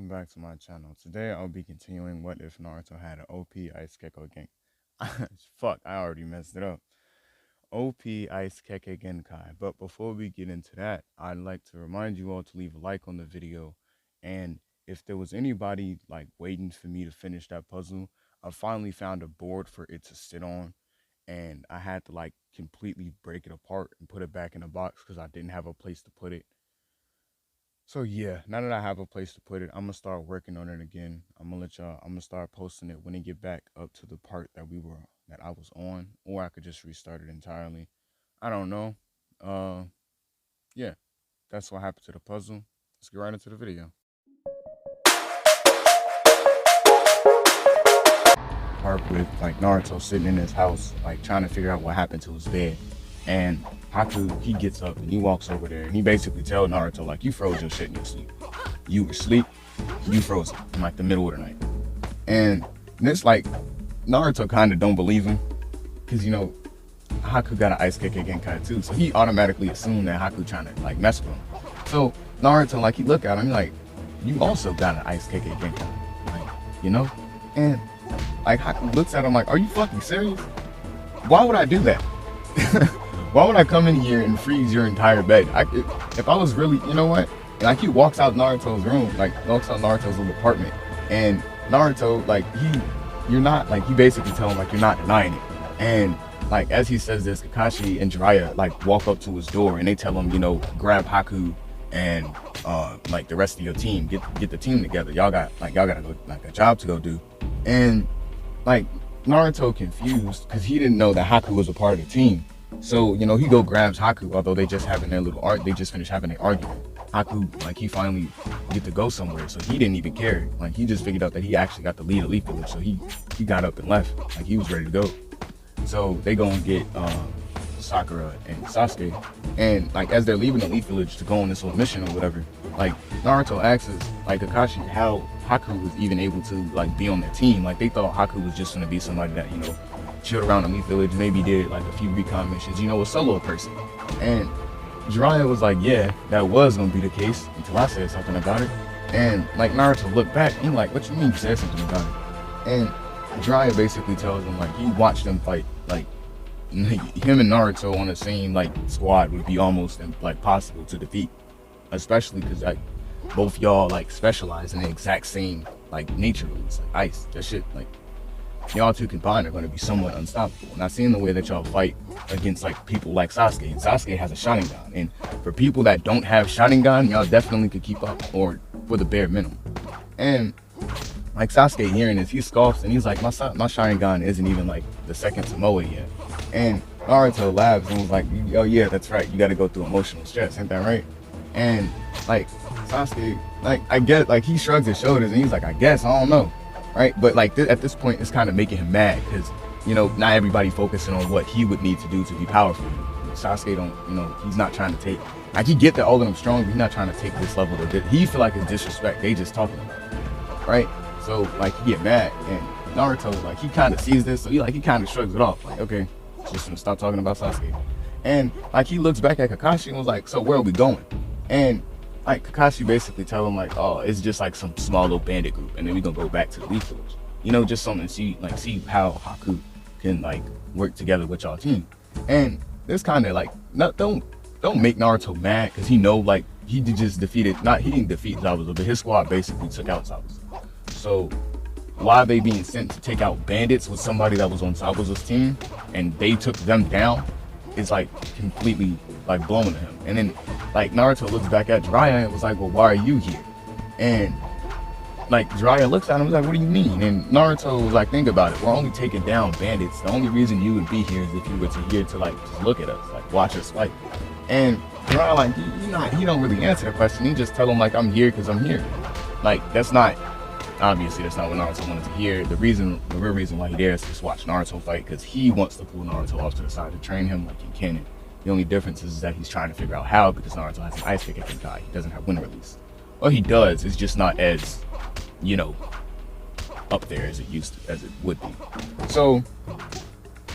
welcome back to my channel. Today I'll be continuing What If Naruto Had an OP Ice Kekko Gen. Fuck, I already messed it up. OP Ice Kekkei Genkai. But before we get into that, I'd like to remind you all to leave a like on the video. And if there was anybody like waiting for me to finish that puzzle, I finally found a board for it to sit on. And I had to like completely break it apart and put it back in a box because I didn't have a place to put it. So yeah, now that I have a place to put it, I'm gonna start working on it again. I'm gonna start posting it when it get back up to the part that I was on, or I could just restart it entirely. I don't know. Uh yeah, that's what happened to the puzzle. Let's get right into the video. Part with like Naruto sitting in his house, like trying to figure out what happened to his bed. And Haku, he gets up and he walks over there and he basically tells Naruto, like, you froze your shit in your sleep. You were asleep, you froze it in like the middle of the night. And this, like, Naruto kind of don't believe him because, you know, Haku got an Ice Kekkei Genkai too. So he automatically assumed that Haku trying to like mess with him. So Naruto, like, he look at him, he like, you also got an Ice Kekkei Genkai, like, you know? And like Haku looks at him like, are you fucking serious? Why would I do that? Why would I come in here and freeze your entire bed? If I was really, you know what? And like he walks out Naruto's room, like walks out Naruto's little apartment, and Naruto, like you're not, like he basically tell him like you're not denying it. And like as he says this, Kakashi and Jiraiya like walk up to his door and they tell him, you know, grab Haku and like the rest of your team, get the team together. Y'all got go, like a job to go do. And like Naruto confused because he didn't know that Haku was a part of the team. So, you know, he go grabs Haku, although they just having their little they just finished having their argument. Haku, like he finally get to go somewhere, so he didn't even care. Like he just figured out that he actually got to lead a Leaf Village, so he got up and left. Like he was ready to go. So they go and get Sakura and Sasuke, and like as they're leaving the Leaf Village to go on this little mission or whatever, like Naruto asks like Kakashi how Haku was even able to like be on their team. Like they thought Haku was just gonna be somebody that, you know, chilled around the Leaf Village, maybe did like a few recon missions, you know, a solo person. And Jiraiya was like, yeah, that was gonna be the case until I said something about it. And like Naruto looked back and like, what you mean you said something about it? And Jiraiya basically tells him like he watched them fight, like him and Naruto on the same like squad would be almost like possible to defeat, especially because like both y'all like specialize in the exact same like nature moves, like ice. That shit, like y'all two combined are going to be somewhat unstoppable. And I've seen the way that y'all fight against like people like Sasuke, and Sasuke has a Sharingan, and for people that don't have Sharingan, y'all definitely could keep up, or for the bare minimum. And like Sasuke hearing this, he scoffs and he's like, my Sharingan isn't even like the second to Moe yet. And Naruto laughs and was like, oh yeah, that's right, you got to go through emotional stress, ain't that right? And like Sasuke, like I get, like he shrugs his shoulders and he's like, I guess, I don't know, right? But like at this point, it's kind of making him mad because, you know, not everybody focusing on what he would need to do to be powerful. Sasuke don't, you know, he's not trying to take, like he get that all of them strong, but he's not trying to take this level to he feel like it's disrespect. They just talking about it, right? So like he get mad, and Naruto, like he kind of sees this, so he kind of shrugs it off, like, okay, just gonna stop talking about Sasuke. And like he looks back at Kakashi and was like, so where are we going? And like Kakashi basically tell him like, oh, it's just like some small little bandit group, and then we gonna go back to the Leaf Village, you know, just something to see how Haku can like work together with y'all team. And this kind of like don't make Naruto mad because he know like he just defeated, he didn't defeat Zabuza, but his squad basically took out Zabuza. So why they being sent to take out bandits with somebody that was on Zabuza's team and they took them down is like completely like blowing to him. And then like Naruto looks back at Jiraiya and was like, well, why are you here? And like Jiraiya looks at him and was like, what do you mean? And Naruto was like, think about it, we're only taking down bandits. The only reason you would be here is if you were to here to like just look at us, like watch us fight. And Jiraiya, like he don't really answer the question. He just tell him like, I'm here because I'm here. Like obviously that's not what Naruto wanted to hear. The real reason why he there is to just watch Naruto fight, because he wants to pull Naruto off to the side to train him like in canon. The only difference is that he's trying to figure out how, because Naruto has an Ice Kekkei Genkai. He doesn't have Wind Release. Well, he does, it's just not as, you know, up there as it would be. So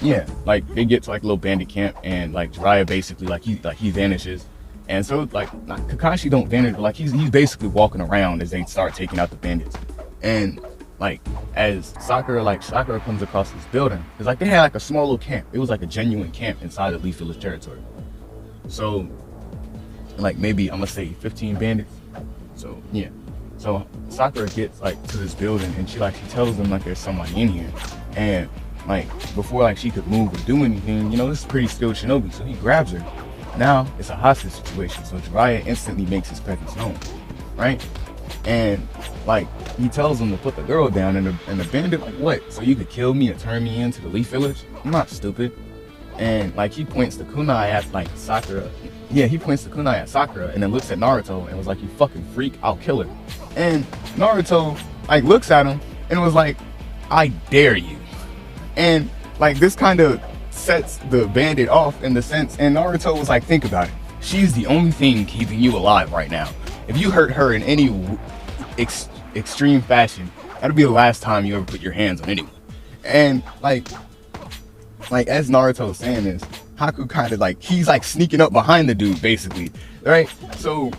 yeah, like they get to like a little bandit camp, and like Jiraiya basically like he vanishes, And so like Kakashi don't vanish, but like he's basically walking around as they start taking out the bandits. And like as Sakura comes across this building, because like they had like a small little camp. It was like a genuine camp inside of Leaf Village territory. So like maybe I'm gonna say 15 bandits. So yeah. So Sakura gets like to this building and she tells them like there's somebody in here. And like before like she could move or do anything, you know, this is pretty skilled Shinobi, so he grabs her. Now it's a hostage situation, so Jiraiya instantly makes his presence known, right? And like he tells him to put the girl down, and the bandit like, what? So you could kill me and turn me into the Leaf Village? I'm not stupid. And like he points the kunai at like Sakura. Yeah, he points the kunai at Sakura and then looks at Naruto and was like, you fucking freak, I'll kill her. And Naruto like looks at him and was like, I dare you. And like this kind of sets the bandit off in the sense, and Naruto was like, think about it. She's the only thing keeping you alive right now. If you hurt her in any extreme fashion, that'll be the last time you ever put your hands on anyone. And like as Naruto was saying this, Haku kind of like, he's like sneaking up behind the dude basically, right? So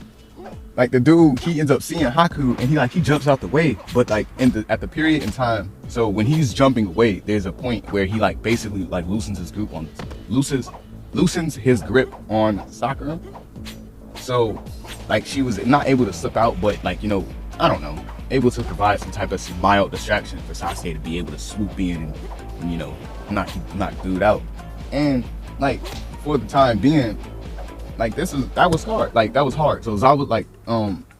like the dude, he ends up seeing Haku and he jumps out the way, but like at the period in time, so when he's jumping away, there's a point where he like basically like loosens his grip on Sakura. So like she was not able to slip out, but like, you know, I don't know, able to provide some type of mild distraction for Sasuke to be able to swoop in and you know, knock dude out. And like for the time being, like that was hard. Like that was hard. So Zabu like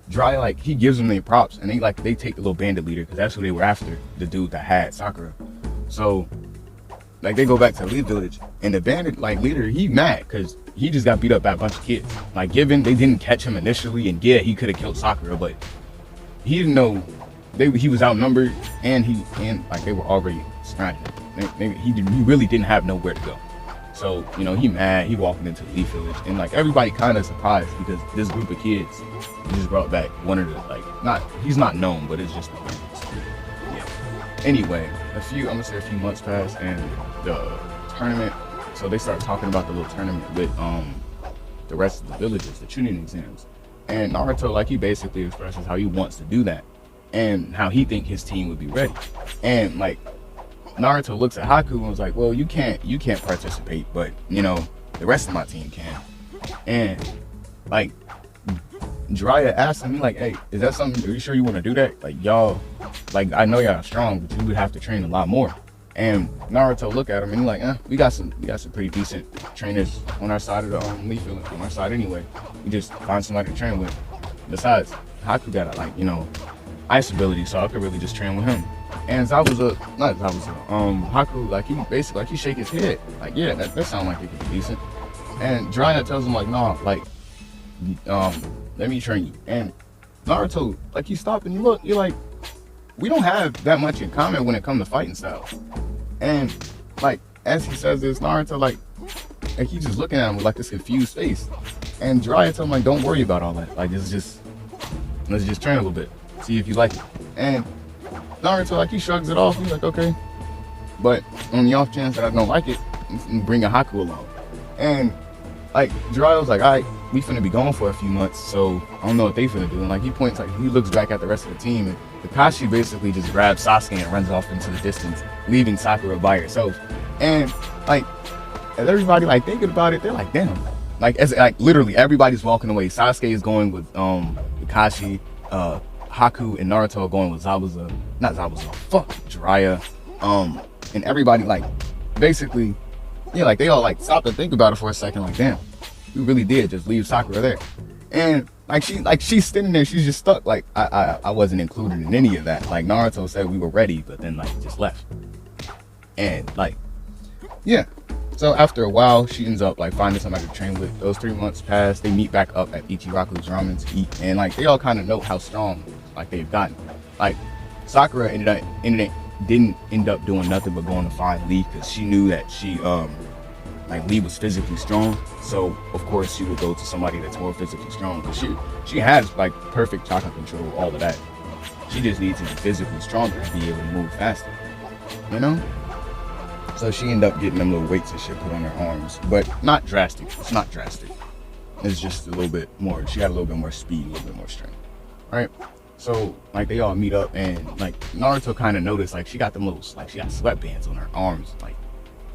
Jiraiya, like he gives them their props, and they take the little bandit leader, because that's who they were after, the dude that had Sakura. So like they go back to the Leaf Village, and the bandit like leader, he mad because he just got beat up by a bunch of kids. Like given they didn't catch him initially, and yeah, he could have killed Sakura, but he didn't know he was outnumbered, and like they were already surrounded. He really didn't have nowhere to go. So, you know, he mad, he walking into the Leaf Village, and like everybody kind of surprised because this group of kids just brought back one of the, like, he's not known, but it's just, yeah. Anyway, I'm gonna say a few months pass, and the tournament, so they start talking about the little tournament with the rest of the villages, the Chunin exams. And Naruto, like, he basically expresses how he wants to do that and how he think his team would be ready. And like Naruto looks at Haku and was like, well, you can't participate, but you know, the rest of my team can. And like Jiraiya asked him, like, hey, is that something, are you sure you want to do that? Like, y'all, like, I know y'all strong, but you would have to train a lot more. And Naruto look at him and he's like, we got some pretty decent trainers on our side of the Leaf Village, on our side anyway. We just find somebody to train with. Besides, Haku got like, you know, ice ability, so I could really just train with him. And Haku, like, he basically, like, he shake his head, like, yeah, that sounds like it could be decent. And Jiraiya tells him, like, no, like, let me train you. And Naruto, like, you stop and you look, you're like, we don't have that much in common when it comes to fighting styles. And like, as he says this, Naruto, like he's just looking at him with like this confused face. And Jiraiya told him, like, don't worry about all that. Like, let's just train a little bit, see if you like it. And Naruto, like, he shrugs it off. He's like, okay, but on the off chance that I don't like it, bring a Haku along. And like Jiraiya was like, all right, we finna be gone for a few months, so I don't know what they finna do. And like he points, like, he looks back at the rest of the team, and Kakashi basically just grabs Sasuke and runs off into the distance, leaving Sakura by herself. And like, as everybody like thinking about it, they're like, damn. Like, as like literally everybody's walking away. Sasuke is going with Kakashi, Haku and Naruto are going with Jiraiya, and everybody, like, basically, yeah, like they all like stop and think about it for a second, like, damn, we really did just leave Sakura there. And like she's standing there, she's just stuck. Like, I wasn't included in any of that. Like, Naruto said we were ready, but then like just left. And like, yeah. So after a while, she ends up like finding somebody to train with. Those 3 months pass. They meet back up at Ichiraku's ramen to eat, and like they all kind of know how strong like they've gotten. Like Sakura didn't end up doing nothing but going to find Lee, because she knew that like Lee was physically strong. So of course she would go to somebody that's more physically strong, because she has like perfect chakra control, all of that. She just needs to be physically stronger to be able to move faster, you know? So she ended up getting them little weights and shit put on her arms, but not drastic. It's not drastic. is just a little bit more, she got a little bit more speed, a little bit more strength, right? So like they all meet up, and like Naruto kind of noticed like she got them little, like she got sweatbands on her arms, like,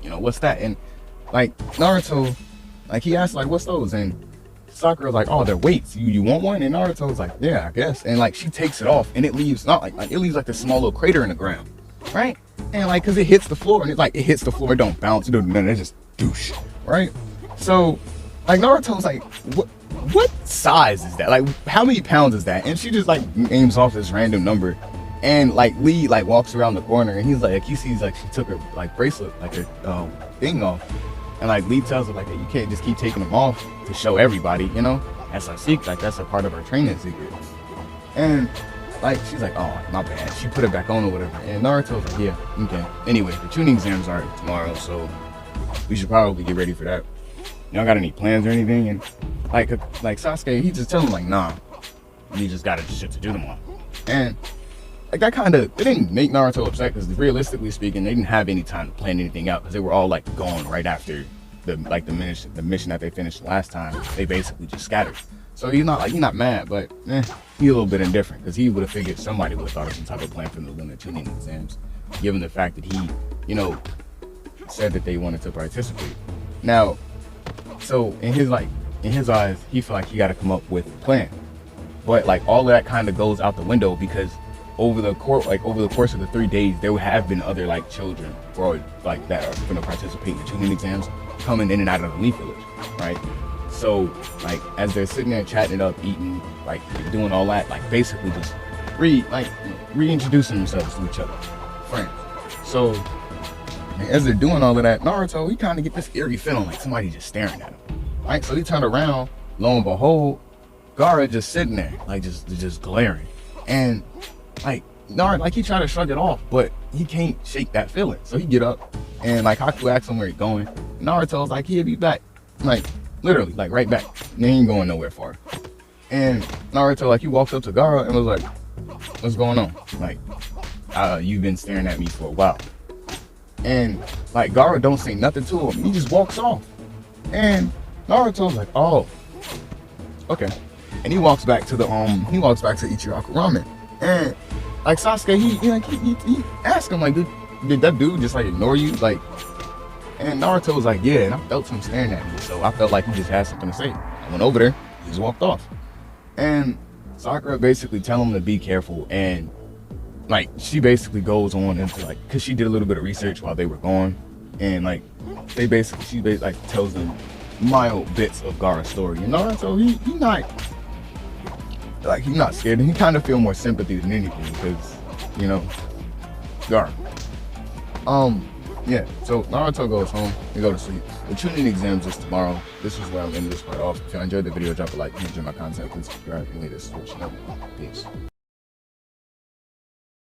you know, what's that? And like Naruto, like he asked like, what's those? And Sakura's like, oh, they're weights. You want one? And Naruto's like, yeah, I guess. And like she takes it off, and it leaves not like it leaves like this small little crater in the ground, right? And like, cause it hits the floor, and it's like it hits the floor, it don't bounce, it don't nothing, it just douche, right? So like Naruto's like, what size is that? Like, how many pounds is that? And she just like aims off this random number, and like Lee like walks around the corner, and he's like, he sees like she took her like bracelet, like her thing off, and like Lee tells her like that you can't just keep taking them off to show everybody, you know, that's our secret, like that's a part of our training secret. And like she's like, oh my bad, she put it back on or whatever. And Naruto's like, yeah, okay. Anyway, the tuning exams are tomorrow, so we should probably get ready for that. Y'all got any plans or anything? And like Sasuke, he just tells him like, nah, you just got shit to do tomorrow. And like that kind of, it didn't make Naruto upset, because realistically speaking, they didn't have any time to plan anything out, because they were all like gone right after the mission that they finished last time. They basically just scattered. So he's not mad, but he's a little bit indifferent, because he would have figured somebody would have thought of some type of plan for them to win the tuning exams, given the fact that he, you know, said that they wanted to participate. Now, so in his eyes, he felt like he got to come up with a plan, but like all of that kind of goes out the window, because over the course of the 3 days, there would have been other like children or like that are going to participate in the tuning exams coming in and out of the Leaf Village, right? So like as they're sitting there chatting it up, eating, like doing all that, like basically just reintroducing themselves to each other, friends. So as they're doing all of that, Naruto, he kind of get this eerie feeling like somebody just staring at him, right? So he turned around, lo and behold, Gaara just sitting there, like just glaring. And like Naruto, like he tried to shrug it off, but he can't shake that feeling. So he get up, and like Haku asks him where he's going. Naruto's like, he'll be back, like literally, like right back. And he ain't going nowhere far. And Naruto, like he walks up to Gaara and was like, what's going on? Like, you've been staring at me for a while. And like Gaara don't say nothing to him. He just walks off. And Naruto's like, oh, okay. And he walks back to Ichiraku Ramen. And like Sasuke, he asked him like, did that dude just like ignore you? Like, and Naruto was like, yeah, and I felt him staring at me, so I felt like he just had something to say. I went over there, he just walked off. And Sakura basically tell him to be careful, and like she basically goes on into like, cause she did a little bit of research while they were gone, and like she basically like tells them mild bits of Gaara's story. And Naruto, he's not scared, and he kind of feel more sympathy than anything, because you know, Gaara. Yeah, so Naruto goes home, they go to sleep. The tuning exams is tomorrow. This is where I'm ending this part off. If you enjoyed the video, drop a like. If you enjoy my content, please subscribe and leave this. Peace.